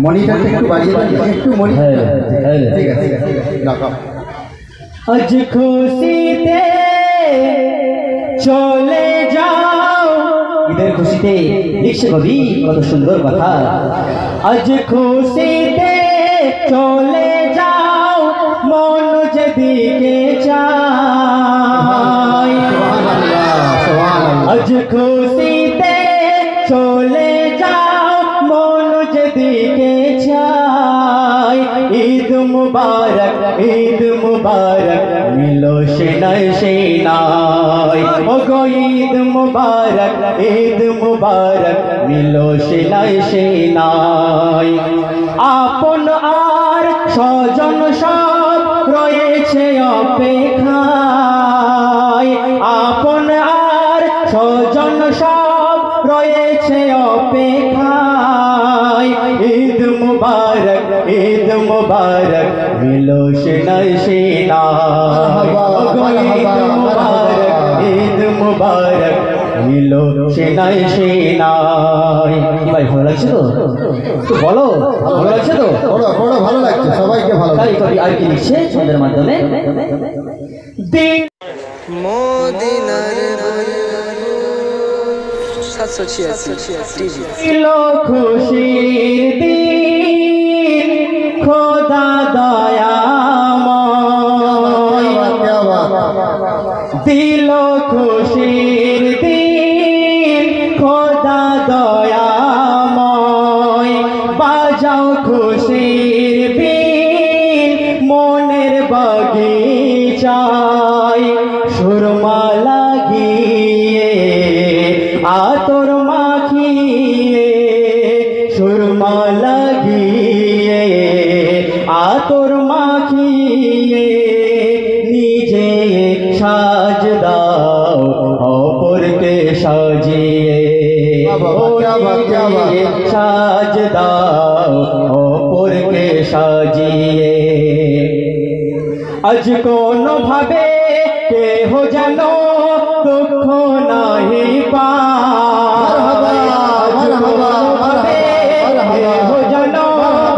মনিটরটা একটু বাড়িয়ে দেন, একটু মনিটর। ঠিক আছে রাখো। আজ খুশিতে চলে যাও, ঈদের খুশিতে লিখছে কবি কত সুন্দর কথা। আজ খুশিতে চলে যাও, মন যেদিকে চায়। আজ খুশিতে চলে যাও, মন যেদিকে চায়। ঈদ মুবারক, ঈদ মুবারক, মিলো সেনায় সেনায়। ও গো ঈদ মুবারক, ঈদ মুবারক, মিলো সেনায় সেনায়। আপন আর স্বজন সব রয়েছে অপেক্ষায়। আপন আর স্বজন সব রয়েছে অপেক্ষায়। ঈদ মুবারক, ঈদ মুবারক, মিলো সেনায় সেনায়। ঈদ মুবারক, ঈদ মুবারক, মিলো সেনায় সেনায়। কি ভাই ভালো লাগছে তো? তো বলো ভালো লাগছে তো? বড় ভালো লাগছে, সবাইকে ভালো তাই কবি আর কি লিখছে ছন্দের মাধ্যমে। দিন মদিনার 786 খুশির দিন, খোদা দয়াময় দিল খুশির দিন, খোদা দয়াময়। বাজাও খুশির বিন মনের বাগিচায়। সুরমা লাগিয়ে আতর মাখিয়ে, সুরমা লাগিয়ে আতর মাখিয়ে, নিজে সাজ দাও অপরকে সাজিয়ে। সাজ দাও অপরকে সাজিয়ে। আজ কোনো ভাবে কেহ যেন দুঃখ নাহি পায়। কেহ যেন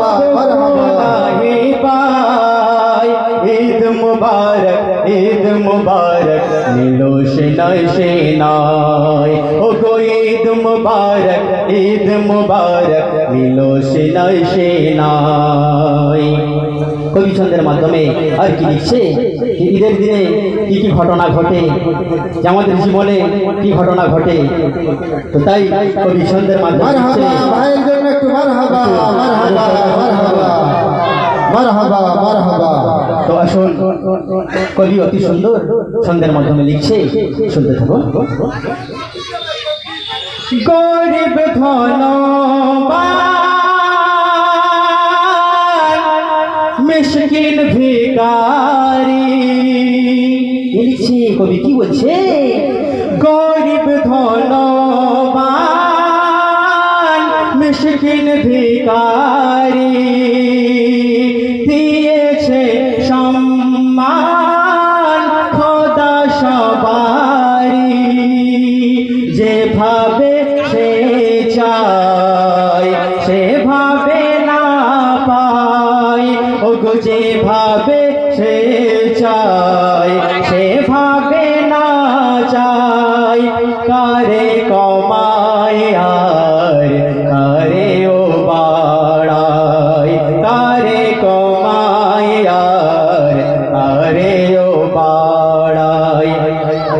দুঃখ নাহি পায়। ঈদ মুবারক, ঈদ মুবারক, মিলো সেনায় সেনায়। ও গো ঈদ মুবারক, ঈদ মুবারক, মিলো সেনায় সেনায়। কবি ছন্দের মাধ্যমে আর কি লিখছে, ঈদের দিনে কি কি ঘটনা ঘটে, যে আমাদের জীবনে কি ঘটনা ঘটে। তো তাই কবি ছন্দের মাধ্যমে লিখছে। ভাইয়ের জন্য একটু মারহাবা, মারহাবা, মারহাবা, মারহাবা, মারহাবা। তো আসুন, কবি অতি সুন্দর ছন্দের মাধ্যমে লিখছে, শুনতে থাকুন। গরিব ধনবান, মিসকিন ভিখারি। লিখছে কবি কি বলছে, গরিব ধনবান, মিসকিন ভিখারি। দিয়েছে সম্মান খোদা সবারি। যেভাবে সে চায় সেভাবে না পায়। ও গো যেভাবে সে চায় সেভাবে না চায়। কারে কমায় আর কারে ও বাড়ায়। কারে কমায় আর কারে ও বাড়ায়।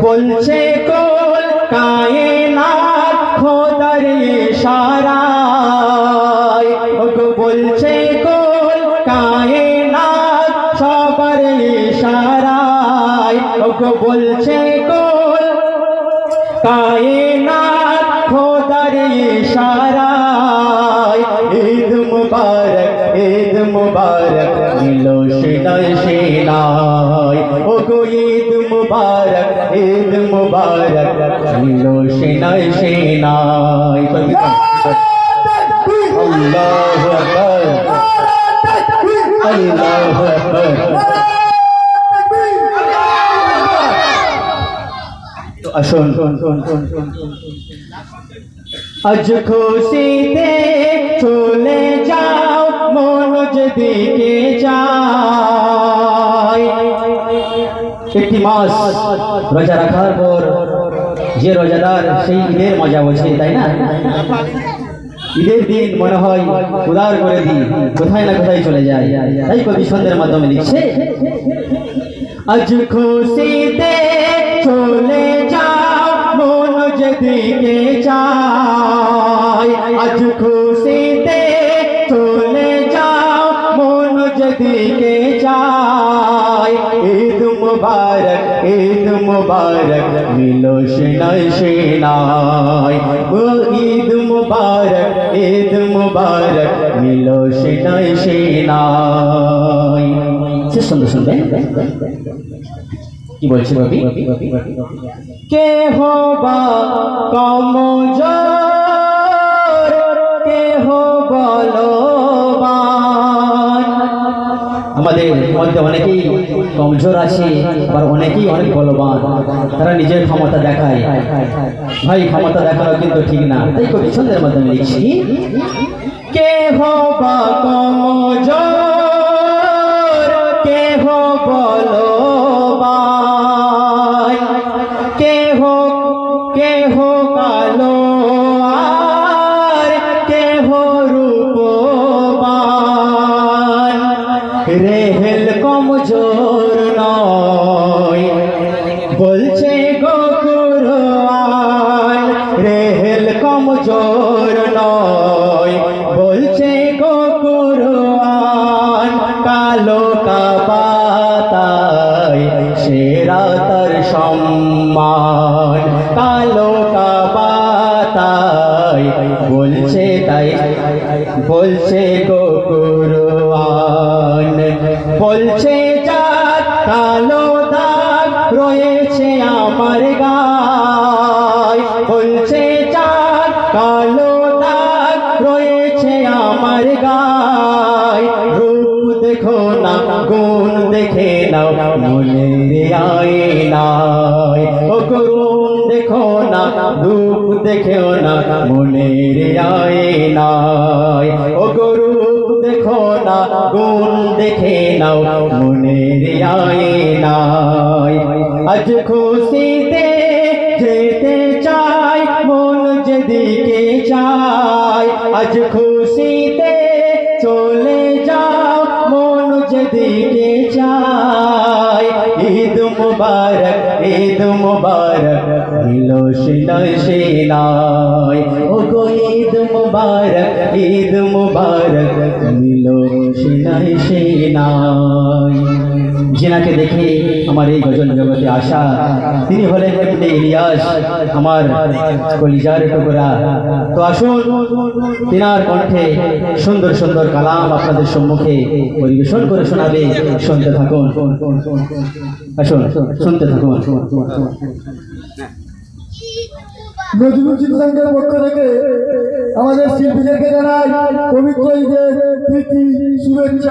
বলছে কোল কায়নাত খোদার ইশারায়। ও গো বলছে কোল কায়নাত সবার ইশারায়। ও গো বলছে কোল কায়নাত খোদার ইশারায়। ঈদ মুবারক, ঈদ মুবারক, মিলো সেনায় সেনায়। ও গো ঈদ মুবারক, ঈদ মুবারক, মিলো সেনায় সেনায়। আল্লাহু আকবার, আল্লাহু আকবার। তো আসুন আজ খুশিতে চলে যাও মন যেদিকে যায়। একটি মাস রোজা রাখার পর যে রোজাদার সেই ঈদের মজা বোঝে, তাই না? ঈদের দিন মনে হয় উদার করে দিই, কোথায় না কোথায় চলে যায়। তাই কবি ছন্দের মাধ্যমে লিখছে, আজ খুশিতে চলে যাও মন যেদিকে যায়। আজ খুশিতে চলে যাও মন যেদিকে যায়। ঈদ মুবারক, ঈদ মুবারক মিলো সেনায় সেনায়। ঈদ মুবারক, ঈদ মুবারক মিলো সেনায় সেনায়। শেষ সুন্দর শুনবেন কি বলছে কবি, কে হবা কমজোর কে হো বলবান। আমাদের মধ্যে অনেকেই কমজোর আছে, আবার অনেকেই অনেক বলবান। তারা নিজের ক্ষমতা দেখায়। ভাই, ক্ষমতা দেখানো কিন্তু ঠিক না। তাই কবি ছন্দের মাধ্যমে লিখছি, কে হবা কমজোর কে হো বলবান। কে হো কালো আর কে হো রূপবান। রেহেল কমজোর নয় বলছে গো কুরআন। রেহেল কমজোর নয় বলছে গো কুরআন। কালো কাবাতায় সেরা তার সম্মান। কালো কাবাতায় বলছে তাই বলছে গো কুরআন। বলছে যার কালো দাগ রয়েছে আমার গায়। বলছে যার কালো দাগ রয়েছে আমার গায়। রূপ দেখো না গুণ দেখে নাও মনের আয়নায়। ও করুণ দেখো না রূপ দেখেও না মনের আয়নায়। ও রূপ দেখো না গুণ দেখে নাও মনের আয়নায়। আজ খুশিতে যেতে চাই মন যেদিকে চাই। আজ খুশিতে চলে যাও মন যেদিকে চাই। ঈদ মুবারক, ঈদ মুবারক মিলো সেনায় সেনায়। ও গো ঈদ মুবারক, ঈদ মুবারক মিলো সেনায় সেনায়। যিনাকে দেখে আমার এই গজল জগতে আসা, তিনি হলেন এমনি ইলিয়াস, আমার কলিজার টুকরা। তো আসুন, তিনার কণ্ঠে সুন্দর সুন্দর কালাম আপনাদের সম্মুখে পরিবেশন করে শোনাবে। শুনতে থাকুন, আসুন শুনতে থাকুন। নজরুল চিত্রাঙ্কের পক্ষ থেকে আমাদের শিল্পীদেরকে জানাই পবিত্র ঈদের প্রীতি শুভেচ্ছা।